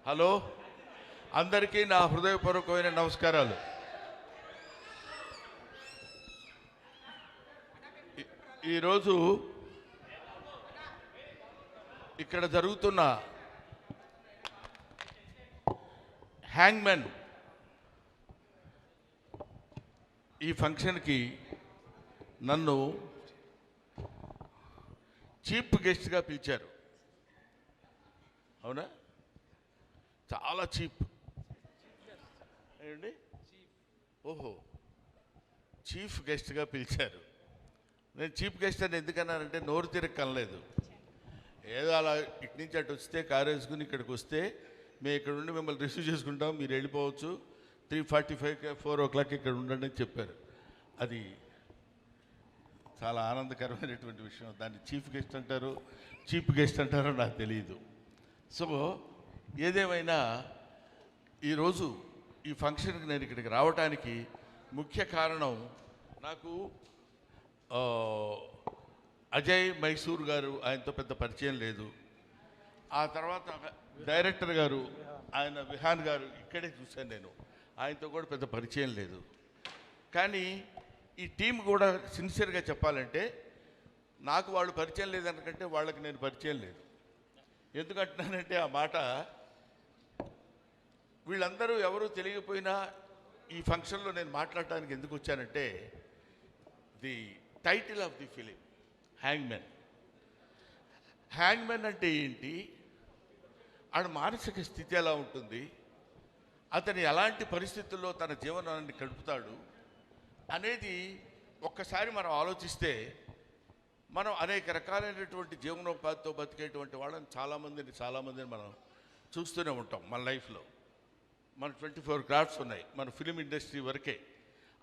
Hello, అందరికీ నా హృదయపూర్వకమైన నమస్కారాలు. ఈరోజు ఇక్కడ జరుగుతున్న హ్యాంగ్మెన్ ఈ ఫంక్షన్కి నన్ను చీఫ్ గెస్ట్గా పిలిచారు. అవునా? చాలా చీప్ ఏంటి? ఓహో, చీఫ్ గెస్ట్గా పిలిచారు. నేను చీఫ్ గెస్ట్ అని ఎందుకన్నానంటే నోరు తిరగకనలేదు. ఏదో అలా ఇటు నుంచి అటు వస్తే కారు వేసుకుని ఇక్కడికి వస్తే మేము ఇక్కడ ఉండి మిమ్మల్ని రిసీవ్ చేసుకుంటాం, మీరు వెళ్ళిపోవచ్చు, 3:45 4 o'clock ఇక్కడ ఉండండి అని చెప్పారు. అది చాలా ఆనందకరమైనటువంటి విషయం. దాన్ని చీఫ్ గెస్ట్ అంటారు, చీఫ్ గెస్ట్ అంటారో నాకు తెలియదు. సో ఏదేమైనా ఈరోజు ఈ ఫంక్షన్కి నేను ఇక్కడికి రావడానికి ముఖ్య కారణం, నాకు అజయ్ మైసూర్ గారు, ఆయనతో పెద్ద పరిచయం లేదు. ఆ తర్వాత డైరెక్టర్ గారు, ఆయన విహాన్ గారు ఇక్కడే చూశాను నేను, ఆయనతో కూడా పెద్ద పరిచయం లేదు. కానీ ఈ టీం కూడా సిన్సియర్గా చెప్పాలంటే నాకు వాళ్ళు పరిచయం లేదనుకంటే వాళ్ళకి నేను పరిచయం లేదు. ఎందుకంటున్నానంటే ఆ మాట, వీళ్ళందరూ ఎవరూ తెలియకపోయినా ఈ ఫంక్షన్లో నేను మాట్లాడటానికి ఎందుకు వచ్చానంటే, the title of the film Hangmen. Hangmen అంటే ఏంటి, ఆడ మానసిక స్థితి ఎలా ఉంటుంది, అతను ఎలాంటి పరిస్థితుల్లో తన జీవనాన్ని గడుపుతాడు అనేది ఒక్కసారి మనం ఆలోచిస్తే, మనం అనేక రకాలైనటువంటి జీవనోపాధితో బతికేటువంటి వాళ్ళని చాలామందిని మనం చూస్తూనే ఉంటాం మన లైఫ్లో. మన 24 క్రాఫ్ట్స్ ఉన్నాయి మన ఫిలిం ఇండస్ట్రీ వరకే.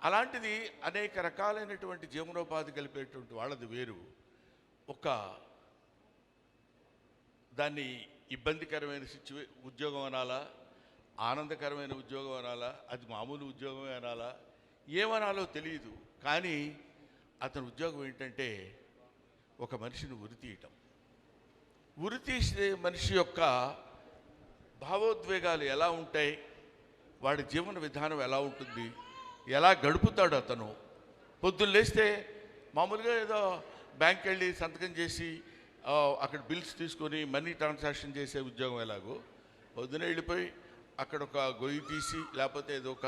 అలాంటిది అనేక రకాలైనటువంటి జీవనోపాధి కలిపేటువంటి వాళ్ళది వేరు. దాన్ని ఇబ్బందికరమైన ఉద్యోగం అనాలా, ఆనందకరమైన ఉద్యోగం అనాలా, అది మామూలు ఉద్యోగమే అనాలా, ఏమనాలో తెలియదు. కానీ అతని ఉద్యోగం ఏంటంటే ఒక మనిషిని ఉరితీయటం. ఉరితీసే మనిషి యొక్క భావోద్వేగాలు ఎలా ఉంటాయి, వాడి జీవన విధానం ఎలా ఉంటుంది, ఎలా గడుపుతాడు అతను. పొద్దున్న లేస్తే మామూలుగా ఏదో బ్యాంక్ వెళ్ళి సంతకం చేసి అక్కడ బిల్స్ తీసుకొని మనీ ట్రాన్సాక్షన్ చేసే ఉద్యోగం ఎలాగో, పొద్దున వెళ్ళిపోయి అక్కడ ఒక గొయ్యి తీసి లేకపోతే ఏదో ఒక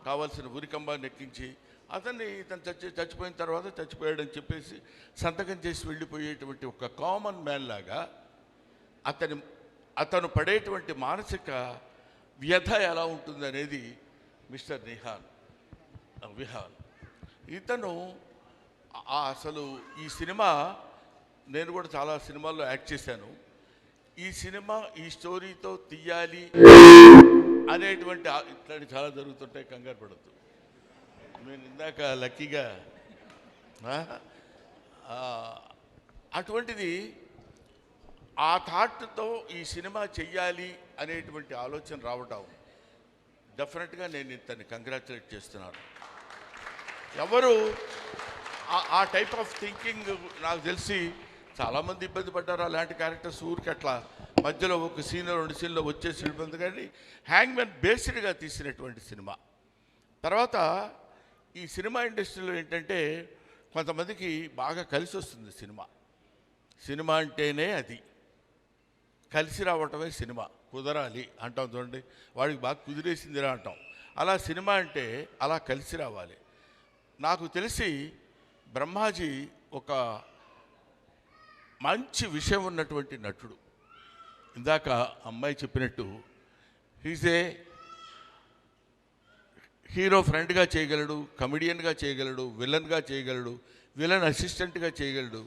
కావాల్సిన ఉరికంబాన్ని ఎక్కించి ఇతను చచ్చిపోయిన తర్వాత చచ్చిపోయాడని చెప్పేసి సంతకం చేసి వెళ్ళిపోయేటువంటి ఒక కామన్ మ్యాన్ లాగా అతను పడేటువంటి మానసిక వ్యధ ఎలా ఉంటుంది అనేది మిస్టర్ విహాన్. ఇతను అసలు ఈ సినిమా, నేను కూడా చాలా సినిమాల్లో యాక్ట్ చేశాను. ఈ సినిమా ఈ స్టోరీతో తీయాలి అనేటువంటి ఇట్లాంటి చాలా జరుగుతుంటాయి, కంగారు పడద్దు. నేను ఇందాక లక్కీగా అటువంటిది ఆ థాట్తో ఈ సినిమా చెయ్యాలి అనేటువంటి ఆలోచన రావటం డెఫినెట్గా నేను ఇతన్ని కంగ్రాచులేట్ చేస్తున్నాను. ఎవరు ఆ టైప్ ఆఫ్ థింకింగ్ నాకు తెలిసి చాలామంది ఇబ్బంది పడ్డారు. అలాంటి క్యారెక్టర్స్ ఊరికి అట్లా మధ్యలో ఒక సీన్ 2 సీన్లో వచ్చేసి ఇబ్బంది. కానీ హ్యాంగ్మెన్ బేస్డ్గా తీసినటువంటి సినిమా. తర్వాత ఈ సినిమా ఇండస్ట్రీలో ఏంటంటే కొంతమందికి బాగా కలిసి వస్తుంది సినిమా అంటేనే అది కలిసి రావటమే సినిమా. కుదరాలి అంటాం చూడండి, వాడికి బాగా కుదిరేసిందిరా అంటాం. అలా సినిమా అంటే అలా కలిసి రావాలి. నాకు తెలిసి బ్రహ్మాజీ ఒక మంచి విషయం ఉన్నటువంటి నటుడు. ఇందాక అమ్మాయి చెప్పినట్టు హీజ్ ఏ హీరో ఫ్రెండ్గా చేయగలడు, కమెడియన్గా చేయగలడు, విలన్గా చేయగలడు, విలన్ అసిస్టెంట్గా చేయగలడు,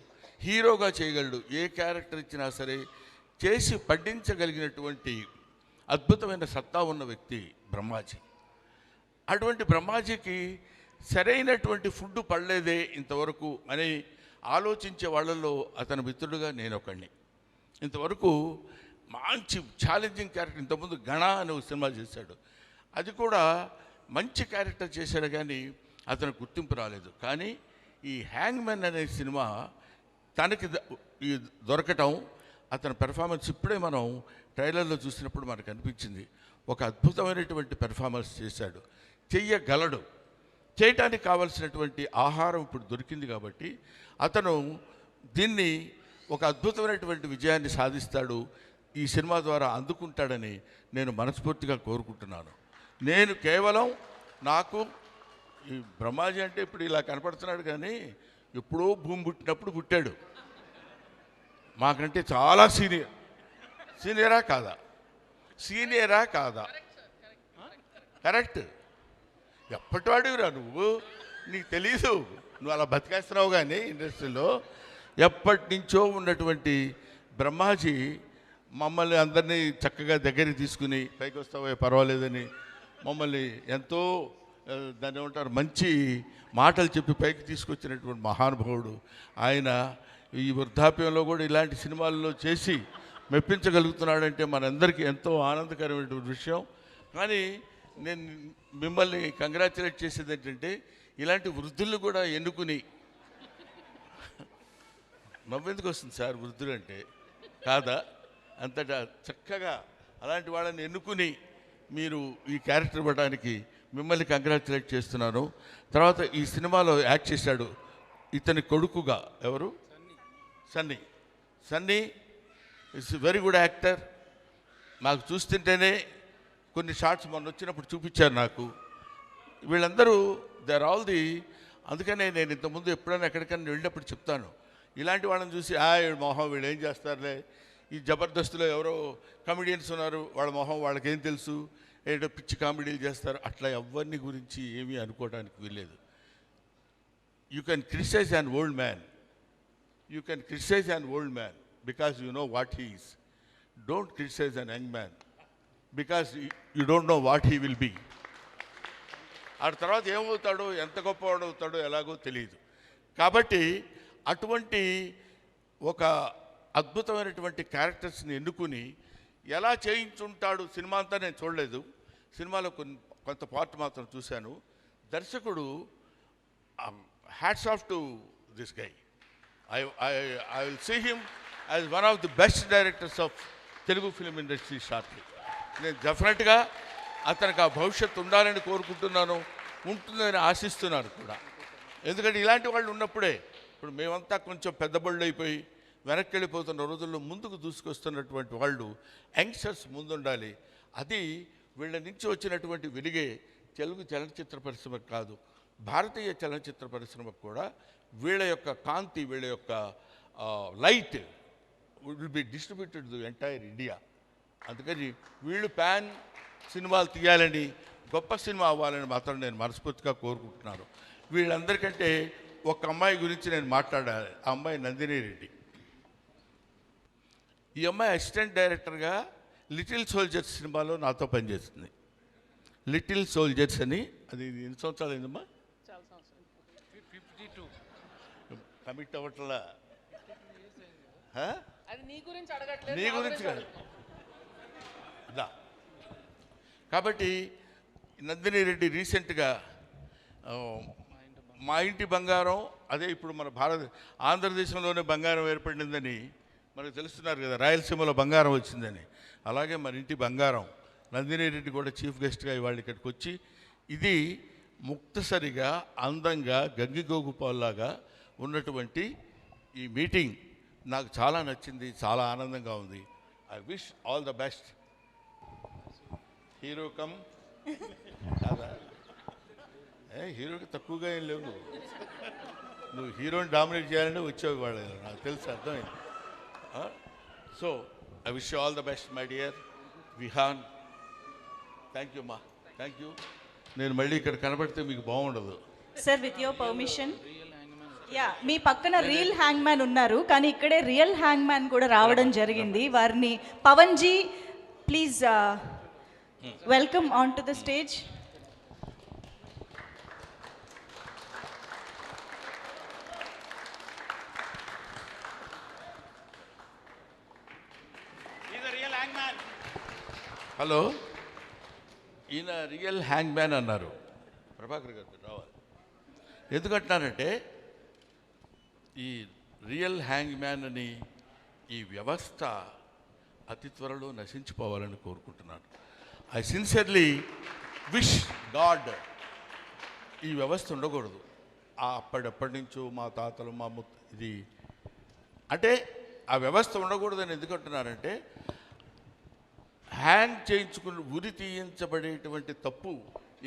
హీరోగా చేయగలడు. ఏ క్యారెక్టర్ ఇచ్చినా సరే చేసి పడ్డించగలిగినటువంటి అద్భుతమైన సత్తా ఉన్న వ్యక్తి బ్రహ్మాజీ. అటువంటి బ్రహ్మాజీకి సరైనటువంటి ఫుడ్ పడలేదే ఇంతవరకు అని ఆలోచించే వాళ్ళల్లో అతని మిత్రుడుగా నేను ఒకడిని. ఇంతవరకు మంచి ఛాలెంజింగ్ క్యారెక్టర్, ఇంతకుముందు గణ అనే ఒక సినిమా చేశాడు, అది కూడా మంచి క్యారెక్టర్ చేశాడు, కానీ అతను గుర్తింపు రాలేదు. కానీ ఈ హ్యాంగ్మెన్ అనే సినిమా తనకి దొరకటం, అతని పెర్ఫార్మెన్స్ ఇప్పుడే మనం ట్రైలర్లో చూసినప్పుడు మనకు అనిపించింది. ఒక అద్భుతమైనటువంటి పెర్ఫార్మెన్స్ చేశాడు, చెయ్యగలడు. చేయటానికి కావలసినటువంటి ఆహారం ఇప్పుడు దొరికింది కాబట్టి అతను దీన్ని ఒక అద్భుతమైనటువంటి విజయాన్ని సాధిస్తాడు, ఈ సినిమా ద్వారా అందుకుంటాడని నేను మనస్ఫూర్తిగా కోరుకుంటున్నాను. నేను కేవలం నాకు ఈ బ్రహ్మాజీ అంటే ఇప్పుడు ఇలా కనపడుతున్నాడు, కానీ ఎప్పుడో భూమి పుట్టినప్పుడు పుట్టాడు. మాకంటే చాలా సీనియరా కాదా? కరెక్ట్. ఎప్పటివాడివిరా నువ్వు, నీకు తెలీదు, నువ్వు అలా బతికేస్తున్నావు. కానీ ఇండస్ట్రీలో ఎప్పటి నుంచో ఉన్నటువంటి బ్రహ్మాజీ మమ్మల్ని అందరినీ చక్కగా దగ్గరికి తీసుకుని పైకి వస్తావే పర్వాలేదని మమ్మల్ని ఎంతో దాన్ని ఏమంటారు మంచి మాటలు చెప్పి పైకి తీసుకొచ్చినటువంటి మహానుభావుడు ఆయన. ఈ వృద్ధాప్యంలో కూడా ఇలాంటి సినిమాల్లో చేసి మెప్పించగలుగుతున్నాడంటే మనందరికీ ఎంతో ఆనందకరమైనటువంటి విషయం. కానీ నేను మిమ్మల్ని కంగ్రాచులేట్ చేసేది ఏంటంటే ఇలాంటి వృద్ధులు కూడా ఎన్నుకుని, నవ్వెందుకు వస్తుంది సార్ వృద్ధులు అంటే, కాదా, అంతటా చక్కగా అలాంటి వాళ్ళని ఎన్నుకుని మీరు ఈ క్యారెక్టర్ ఇవ్వడానికి మిమ్మల్ని కంగ్రాచులేట్ చేస్తున్నాను. తర్వాత ఈ సినిమాలో యాక్ట్ చేశాడు ఇతని కొడుకుగా ఎవరు, Sunny is very good actor. నాకు చూస్తుంటేనే కొన్ని షార్ట్స్ మొన్న వచ్చినప్పుడు చూపించారు నాకు. వీళ్ళందరూ దే ఆర్ ఆల్ ది, అందుకనే నేను ఇంతకుముందు ఎప్పుడైనా ఎక్కడికైనా వెళ్ళినప్పుడు చెప్తాను, ఇలాంటి వాళ్ళని చూసి వీళ్ళ మొహం వీళ్ళు ఏం చేస్తారులే, ఈ జబర్దస్త్లో ఎవరో కామెడియన్స్ ఉన్నారు, వాళ్ళ మొహం వాళ్ళకేం తెలుసు, ఏదో పిచ్చి కామెడీలు చేస్తారు, అట్లా ఎవరిని గురించి ఏమీ అనుకోవడానికి వీల్లేదు. You can criticize an old man because you know what he is. Don't criticize an young man because you don't know what he will be. ఆ తర్వాత ఏమవుతాడో, ఎంత గొప్పవాడవుతాడో ఎలాగో తెలియదు. కాబట్టి అటువంటి ఒక అద్భుతమైనటువంటి క్యారెక్టర్స్ని ఎన్నుకుని ఎలా చేయించుంటాడు, సినిమా అంతా నేను చూడలేదు, సినిమాలో కొంత పార్ట్ మాత్రం చూశాను. దర్శకుడు hats off to this guy. I will see him as one of the best directors of Telugu film industry shortly. నేను డెఫినెట్గా అతనికి ఆ భవిష్యత్తు ఉండాలని కోరుకుంటున్నాను, ఉంటుందని ఆశిస్తున్నాను కూడా. ఎందుకంటే ఇలాంటి వాళ్ళు ఉన్నప్పుడే, ఇప్పుడు మేమంతా కొంచెం పెద్ద బళ్ళు అయిపోయి వెనక్కి వెళ్ళిపోతున్న రోజుల్లో ముందుకు దూసుకొస్తున్నటువంటి వాళ్ళు యంగ్స్టర్స్ ముందుండాలి. అది వీళ్ళ నుంచి వచ్చినటువంటి వెలుగే తెలుగు చలనచిత్ర పరిశ్రమకు కాదు, భారతీయ చలనచిత్ర పరిశ్రమకు కూడా వీళ్ళ యొక్క కాంతి, వీళ్ళ యొక్క light will be distributed to entire India. అందుకని వీళ్ళు ప్యాన్ సినిమాలు తీయాలని, గొప్ప సినిమా అవ్వాలని మాత్రం నేను మనస్ఫూర్తిగా కోరుకుంటున్నాను. వీళ్ళందరికంటే ఒక అమ్మాయి గురించి నేను మాట్లాడాలి. ఆ అమ్మాయి నందిని రెడ్డి. ఈ అమ్మాయి అసిస్టెంట్ డైరెక్టర్గా లిటిల్ సోల్జర్స్ సినిమాలో నాతో పనిచేస్తుంది. లిటిల్ సోల్జర్స్ అని, అది ఎన్ని సంవత్సరాలు అయిందమ్మా? కమిట్ అవ్వట్లా. నీ గురించి కాదు. కాబట్టి నందిని రెడ్డి రీసెంట్గా మా ఇంటి బంగారం, అదే ఇప్పుడు మన ఆంధ్రదేశంలోనే బంగారం ఏర్పడిందని మనకు తెలుస్తున్నారు కదా, రాయలసీమలో బంగారం వచ్చిందని. అలాగే మన ఇంటి బంగారం నందిని రెడ్డి కూడా చీఫ్ గెస్ట్గా ఇవాళ ఇక్కడికి వచ్చి, ఇది ముక్తసరిగా అందంగా గంగిగోగుపాల్లాగా ఉన్నటువంటి ఈ మీటింగ్ నాకు చాలా నచ్చింది, చాలా ఆనందంగా ఉంది. I wish all the best. Hero come కాదా, హీరోకి తక్కువగా ఏం లేవు, నువ్వు హీరోని డామినేట్ చేయాలని వచ్చావు వాళ్ళు, నాకు తెలుసు, అర్థమైంది. So I wish all the best my dear Vihaan. Thank you అమ్మా, థ్యాంక్ యూ. నేను మళ్ళీ ఇక్కడ కనబడితే మీకు బాగుండదు. సార్ విత్ యువర్ పర్మిషన్, మీ పక్కన రియల్ హ్యాంగ్ మ్యాన్ ఉన్నారు, కానీ ఇక్కడే రియల్ హ్యాంగ్ మ్యాన్ కూడా రావడం జరిగింది. వారిని Pavan ji please welcome on to the stage. Hello, ఈయన రియల్ హ్యాంగ్ మ్యాన్ అన్నారు. ప్రభాకర్ గారు రావాలి. ఎందుకంటున్నారంటే ఈ రియల్ హ్యాంగ్ మ్యాన్ అని ఈ వ్యవస్థ అతి త్వరలో నశించిపోవాలని కోరుకుంటున్నాను. ఐ సిన్సియర్లీ విష్ గాడ్ ఈ వ్యవస్థ ఉండకూడదు. అప్పటి నుంచో మా తాతలు మా ఇది అంటే ఆ వ్యవస్థ ఉండకూడదని ఎందుకంటున్నారంటే హ్యాంగ్ చేయించుకుని ఉరి తీయించబడేటువంటి తప్పు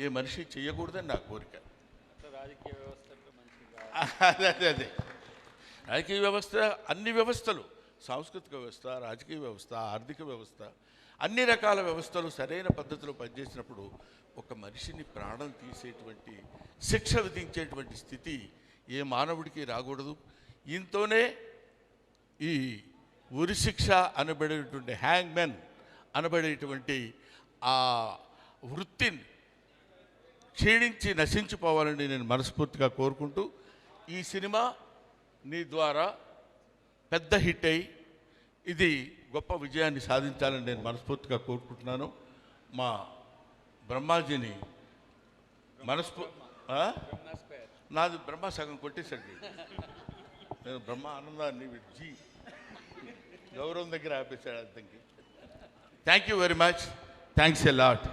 ఏ మనిషి చేయకూడదని నా కోరిక. అదే రాజకీయ వ్యవస్థ, అన్ని వ్యవస్థలు, సాంస్కృతిక వ్యవస్థ, రాజకీయ వ్యవస్థ, ఆర్థిక వ్యవస్థ, అన్ని రకాల వ్యవస్థలు సరైన పద్ధతిలో పనిచేసినప్పుడు ఒక మనిషిని ప్రాణం తీసేటువంటి శిక్ష విధించేటువంటి స్థితి ఏ మానవుడికి రాకూడదు. ఇంతోనే ఈ ఉరి శిక్ష అనబడేటువంటి హ్యాంగ్మెన్ అనబడేటువంటి ఆ వృత్తిని క్షీణించి నశించిపోవాలని నేను మనస్ఫూర్తిగా కోరుకుంటూ, ఈ సినిమా నీ ద్వారా పెద్ద హిట్ అయ్యి ఇది గొప్ప విజయాన్ని సాధించాలని నేను మనస్ఫూర్తిగా కోరుకుంటున్నాను. మా బ్రహ్మాజీని నాది బ్రహ్మ సగం కొట్టేసండి. నేను బ్రహ్మ ఆనందాన్ని జీ గౌరవం దగ్గర ఆపేశాడు అర్థంకి. Thank you very much. Thanks a lot.